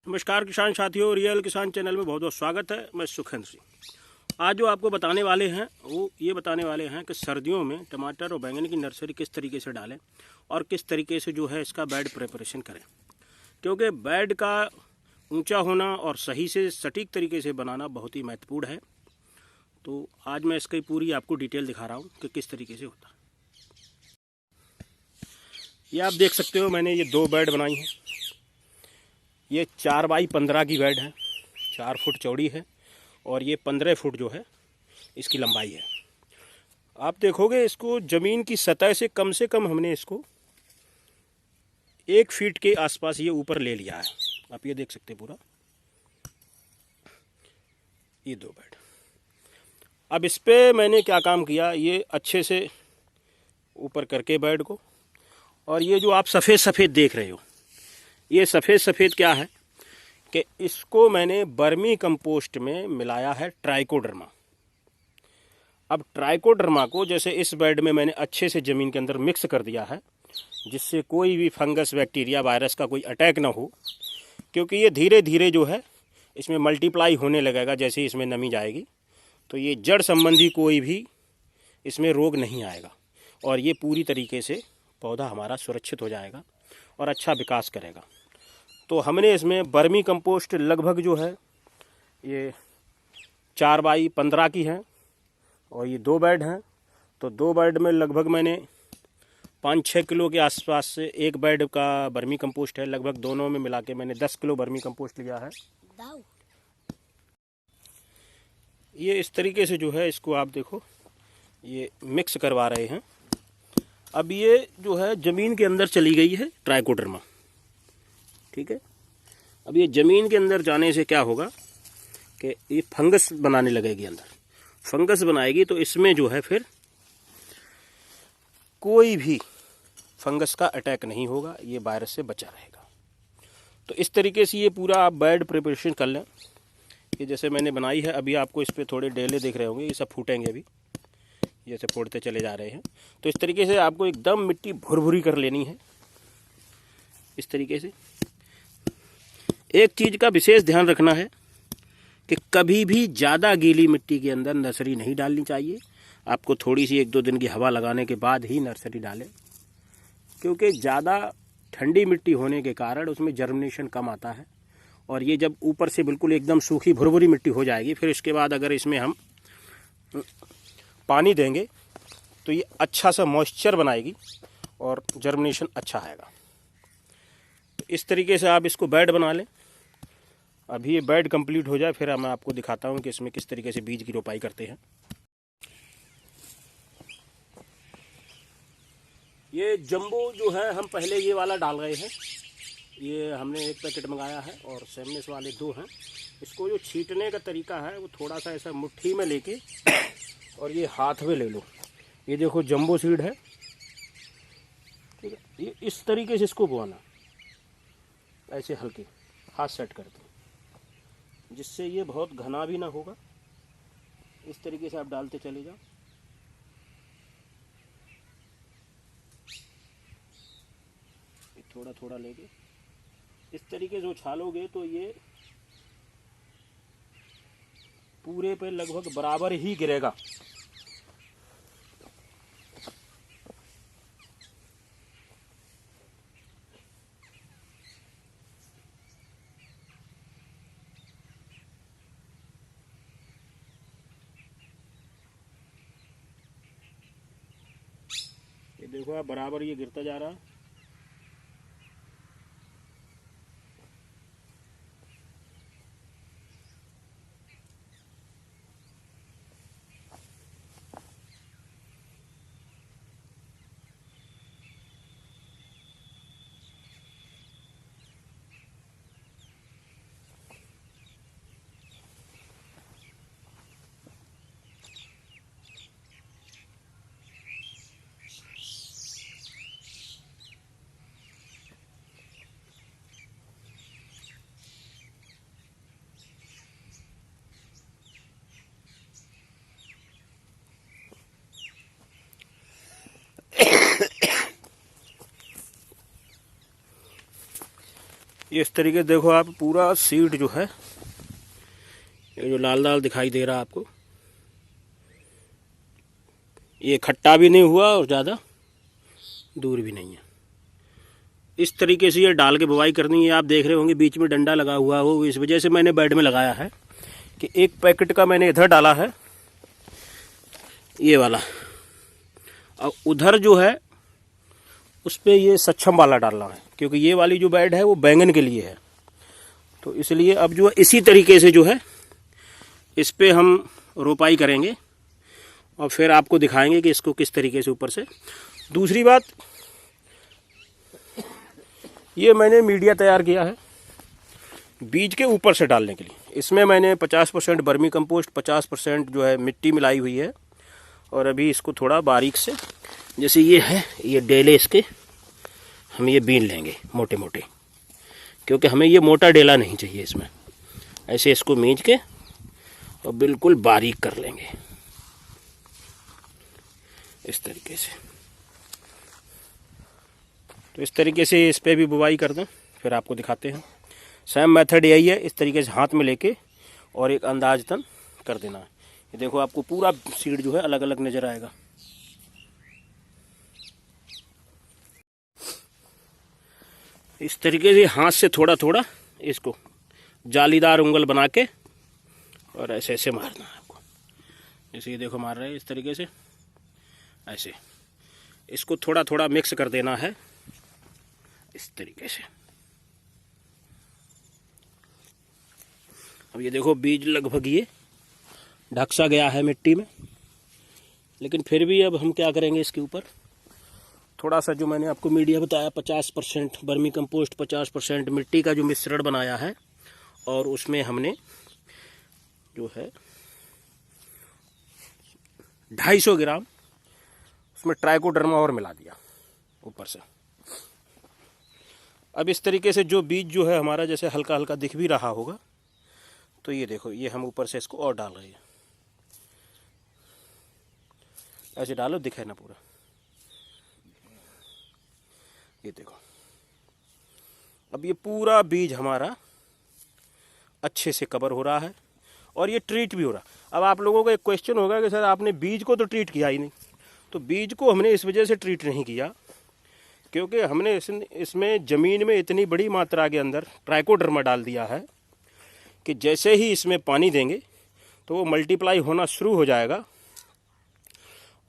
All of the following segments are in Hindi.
नमस्कार किसान साथियों, रियल किसान चैनल में बहुत बहुत स्वागत है। मैं सुखेंद्र सिंह। आज जो आपको बताने वाले हैं वो ये बताने वाले हैं कि सर्दियों में टमाटर और बैंगन की नर्सरी किस तरीके से डालें और किस तरीके से जो है इसका बेड प्रिपरेशन करें। क्योंकि बेड का ऊंचा होना और सही से सटीक तरीके से बनाना बहुत ही महत्वपूर्ण है। तो आज मैं इसकी पूरी आपको डिटेल दिखा रहा हूँ कि किस तरीके से होता है। ये आप देख सकते हो, मैंने ये 2 बेड बनाई हैं। ये 4x15 की बेड है, 4 फुट चौड़ी है और ये 15 फुट जो है इसकी लंबाई है। आप देखोगे इसको ज़मीन की सतह से कम हमने इसको 1 फीट के आसपास ये ऊपर ले लिया है। आप ये देख सकते हैं पूरा, ये 2 बेड। अब इस पे मैंने क्या काम किया, ये अच्छे से ऊपर करके बेड को, और ये जो आप सफ़ेद सफ़ेद देख रहे हो, ये सफ़ेद सफ़ेद क्या है कि इसको मैंने बर्मी कंपोस्ट में मिलाया है ट्राइकोडर्मा। अब ट्राइकोडर्मा को जैसे इस बेड में मैंने अच्छे से ज़मीन के अंदर मिक्स कर दिया है, जिससे कोई भी फंगस, बैक्टीरिया, वायरस का कोई अटैक ना हो, क्योंकि ये धीरे धीरे जो है इसमें मल्टीप्लाई होने लगेगा। जैसे इसमें नमी जाएगी तो ये जड़ संबंधी कोई भी इसमें रोग नहीं आएगा और ये पूरी तरीके से पौधा हमारा सुरक्षित हो जाएगा और अच्छा विकास करेगा। तो हमने इसमें बर्मी कंपोस्ट लगभग जो है ये 4x15 की है और ये 2 बेड हैं। तो 2 बेड में लगभग मैंने 5-6 किलो के आसपास से एक बेड का बर्मी कंपोस्ट है। लगभग दोनों में मिला के मैंने 10 किलो बर्मी कंपोस्ट लिया है। ये इस तरीके से जो है इसको आप देखो, ये मिक्स करवा रहे हैं। अब ये जो है ज़मीन के अंदर चली गई है ट्राइकोडर्मा, ठीक है। अब ये ज़मीन के अंदर जाने से क्या होगा कि ये फंगस बनाने लगेगी, अंदर फंगस बनाएगी। तो इसमें जो है फिर कोई भी फंगस का अटैक नहीं होगा, ये वायरस से बचा रहेगा। तो इस तरीके से ये पूरा आप बेड प्रिपरेशन कर लें। ये जैसे मैंने बनाई है, अभी आपको इस पर थोड़े डेले दिख रहे होंगे, ये सब फूटेंगे अभी, जैसे फोड़ते चले जा रहे हैं। तो इस तरीके से आपको एकदम मिट्टी भुरभुरी कर लेनी है। इस तरीके से एक चीज़ का विशेष ध्यान रखना है कि कभी भी ज़्यादा गीली मिट्टी के अंदर नर्सरी नहीं डालनी चाहिए। आपको थोड़ी सी 1-2 दिन की हवा लगाने के बाद ही नर्सरी डालें, क्योंकि ज़्यादा ठंडी मिट्टी होने के कारण उसमें जर्मिनेशन कम आता है। और ये जब ऊपर से बिल्कुल एकदम सूखी भुरभुरी मिट्टी हो जाएगी, फिर इसके बाद अगर इसमें हम पानी देंगे तो ये अच्छा सा मॉइस्चर बनाएगी और जर्मिनेशन अच्छा आएगा। तो इस तरीके से आप इसको बेड बना लें। अभी ये बेड कंप्लीट हो जाए फिर मैं आपको दिखाता हूँ कि इसमें किस तरीके से बीज की रोपाई करते हैं। ये जंबो जो है हम पहले ये वाला डाल रहे हैं। ये हमने 1 पैकेट मंगाया है और सेमनेस वाले 2 हैं। इसको जो छींटने का तरीका है वो थोड़ा सा ऐसा मुट्ठी में लेके और ये हाथ में ले लो। ये देखो जंबो सीड है, ठीक है। ये इस तरीके से इसको बोना, ऐसे हल्के हाथ सेट करते, जिससे ये बहुत घना भी ना होगा। इस तरीके से आप डालते चले जाओ। थोड़ा थोड़ा लेके इस तरीके से उछालोगे तो ये पूरे पे लगभग बराबर ही गिरेगा। ये देखो आप, बराबर ये गिरता जा रहा है। ये इस तरीके देखो आप, पूरा सीड जो है, ये जो लाल लाल दिखाई दे रहा है आपको, ये खट्टा भी नहीं हुआ और ज़्यादा दूर भी नहीं है। इस तरीके से ये डाल के बुवाई करनी है। आप देख रहे होंगे बीच में डंडा लगा हुआ हो, इस वजह से मैंने बेड में लगाया है कि एक पैकेट का मैंने इधर डाला है, ये वाला, और उधर जो है उस पर ये सक्षम वाला डालना है, क्योंकि ये वाली जो बेड है वो बैंगन के लिए है। तो इसलिए अब जो इसी तरीके से जो है इस पर हम रोपाई करेंगे और फिर आपको दिखाएंगे कि इसको किस तरीके से ऊपर से। दूसरी बात, ये मैंने मीडिया तैयार किया है बीज के ऊपर से डालने के लिए। इसमें मैंने 50% वर्मी कंपोस्ट, 50% जो है मिट्टी मिलाई हुई है। और अभी इसको थोड़ा बारीक से, जैसे ये है, ये डेले इसके हम ये बीन लेंगे मोटे मोटे, क्योंकि हमें ये मोटा डेला नहीं चाहिए इसमें। ऐसे इसको मींच के और बिल्कुल बारीक कर लेंगे इस तरीके से। तो इस तरीके से इस पर भी बुवाई कर दें, फिर आपको दिखाते हैं। सेम मेथड यही है, इस तरीके से हाथ में लेके और एक अंदाजतन कर देना है। ये देखो आपको पूरा सीड जो है अलग अलग नज़र आएगा। इस तरीके से हाथ से थोड़ा थोड़ा इसको जालीदार उंगल बना के और ऐसे ऐसे मारना है आपको। जैसे ये देखो मार रहे हैं इस तरीके से, ऐसे इसको थोड़ा थोड़ा मिक्स कर देना है इस तरीके से। अब ये देखो बीज लगभग ये ढक सा गया है मिट्टी में, लेकिन फिर भी अब हम क्या करेंगे, इसके ऊपर थोड़ा सा जो मैंने आपको मीडिया बताया, 50% वर्मी कंपोस्ट, 50% मिट्टी का जो मिश्रण बनाया है, और उसमें हमने जो है 250 ग्राम उसमें ट्राइकोडर्मा और मिला दिया ऊपर से। अब इस तरीके से जो बीज जो है हमारा जैसे हल्का हल्का दिख भी रहा होगा, तो ये देखो ये हम ऊपर से इसको और डाल रहे हैं। ऐसे डालो, दिखे ना पूरा। ये देखो अब ये पूरा बीज हमारा अच्छे से कवर हो रहा है और ये ट्रीट भी हो रहा। अब आप लोगों का एक क्वेश्चन होगा कि सर आपने बीज को तो ट्रीट किया ही नहीं। तो बीज को हमने इस वजह से ट्रीट नहीं किया क्योंकि हमने इसमें ज़मीन में इतनी बड़ी मात्रा के अंदर ट्राइकोडर्मा डाल दिया है कि जैसे ही इसमें पानी देंगे तो वो मल्टीप्लाई होना शुरू हो जाएगा,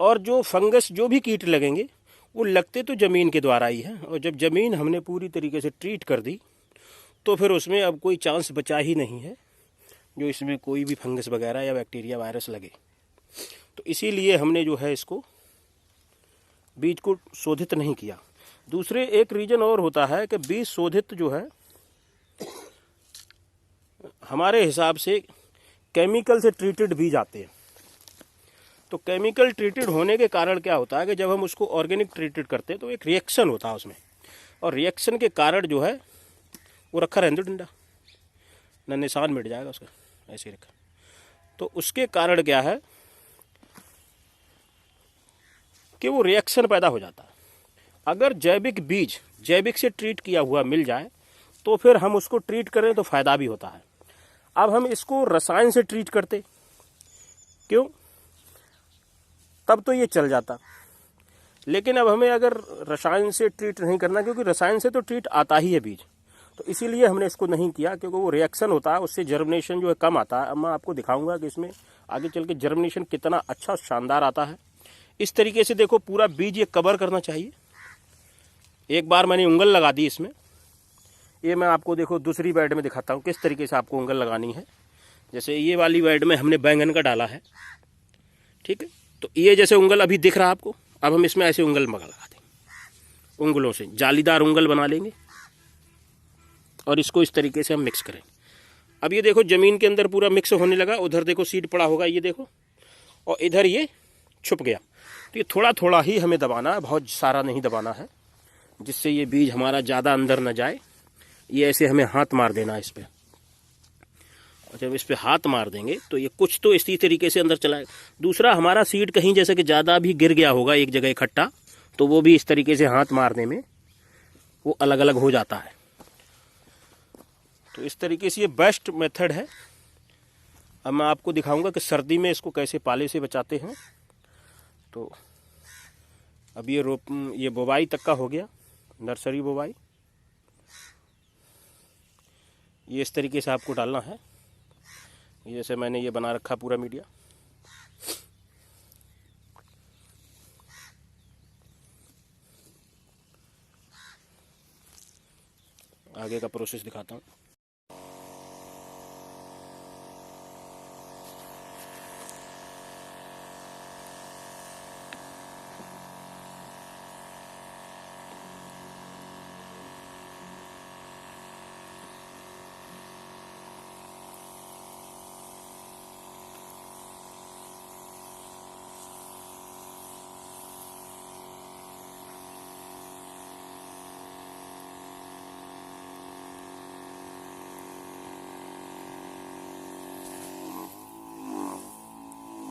और जो फंगस, जो भी कीट लगेंगे वो लगते तो ज़मीन के द्वारा ही हैं। और जब ज़मीन हमने पूरी तरीके से ट्रीट कर दी तो फिर उसमें अब कोई चांस बचा ही नहीं है जो इसमें कोई भी फंगस वगैरह या बैक्टीरिया वायरस लगे। तो इसीलिए हमने जो है इसको बीज को शोधित नहीं किया। दूसरे एक रीज़न और होता है कि बीज शोधित जो है हमारे हिसाब से केमिकल से ट्रीटेड बीज आते हैं। तो केमिकल ट्रीटेड होने के कारण क्या होता है कि जब हम उसको ऑर्गेनिक ट्रीटेड करते हैं तो एक रिएक्शन होता है उसमें, और रिएक्शन के कारण जो है वो रखा रहने दो डंडा, ना निशान मिट जाएगा उसका, ऐसे ही रखा। तो उसके कारण क्या है कि वो रिएक्शन पैदा हो जाता है। अगर जैविक बीज जैविक से ट्रीट किया हुआ मिल जाए तो फिर हम उसको ट्रीट करें तो फ़ायदा भी होता है। अब हम इसको रसायन से ट्रीट करते, क्यों? तब तो ये चल जाता, लेकिन अब हमें अगर रसायन से ट्रीट नहीं करना, क्योंकि रसायन से तो ट्रीट आता ही है बीज, तो इसीलिए हमने इसको नहीं किया, क्योंकि वो रिएक्शन होता है, उससे जर्मिनेशन जो है कम आता है। अब मैं आपको दिखाऊंगा कि इसमें आगे चल के जर्मिनेशन कितना अच्छा शानदार आता है। इस तरीके से देखो पूरा बीज ये कवर करना चाहिए। एक बार मैंने उंगल लगा दी इसमें। ये मैं आपको देखो दूसरी बेड में दिखाता हूँ किस तरीके से आपको उंगल लगानी है। जैसे ये वाली बेड में हमने बैंगन का डाला है, ठीक है, तो ये जैसे उंगल अभी दिख रहा है आपको। अब हम इसमें ऐसे उंगल लगा देंगे, उंगलों से जालीदार उंगल बना लेंगे और इसको इस तरीके से हम मिक्स करें। अब ये देखो ज़मीन के अंदर पूरा मिक्स होने लगा। उधर देखो सीड पड़ा होगा, ये देखो, और इधर ये छुप गया। तो ये थोड़ा थोड़ा ही हमें दबाना है, बहुत सारा नहीं दबाना है, जिससे ये बीज हमारा ज़्यादा अंदर न जाए। ये ऐसे हमें हाथ मार देना है इस पर, और जब इस पर हाथ मार देंगे तो ये कुछ तो इसी तरीके से अंदर चलाएगा। दूसरा, हमारा सीड कहीं जैसे कि ज़्यादा भी गिर गया होगा एक जगह इकट्ठा, तो वो भी इस तरीके से हाथ मारने में वो अलग अलग हो जाता है। तो इस तरीके से ये बेस्ट मेथड है। अब मैं आपको दिखाऊंगा कि सर्दी में इसको कैसे पाले से बचाते हैं। तो अब ये बोवाई तक का हो गया, नर्सरी बोवाई। ये इस तरीके से आपको डालना है, जैसे मैंने ये बना रखा पूरा मीडिया। आगे का प्रोसेस दिखाता हूँ।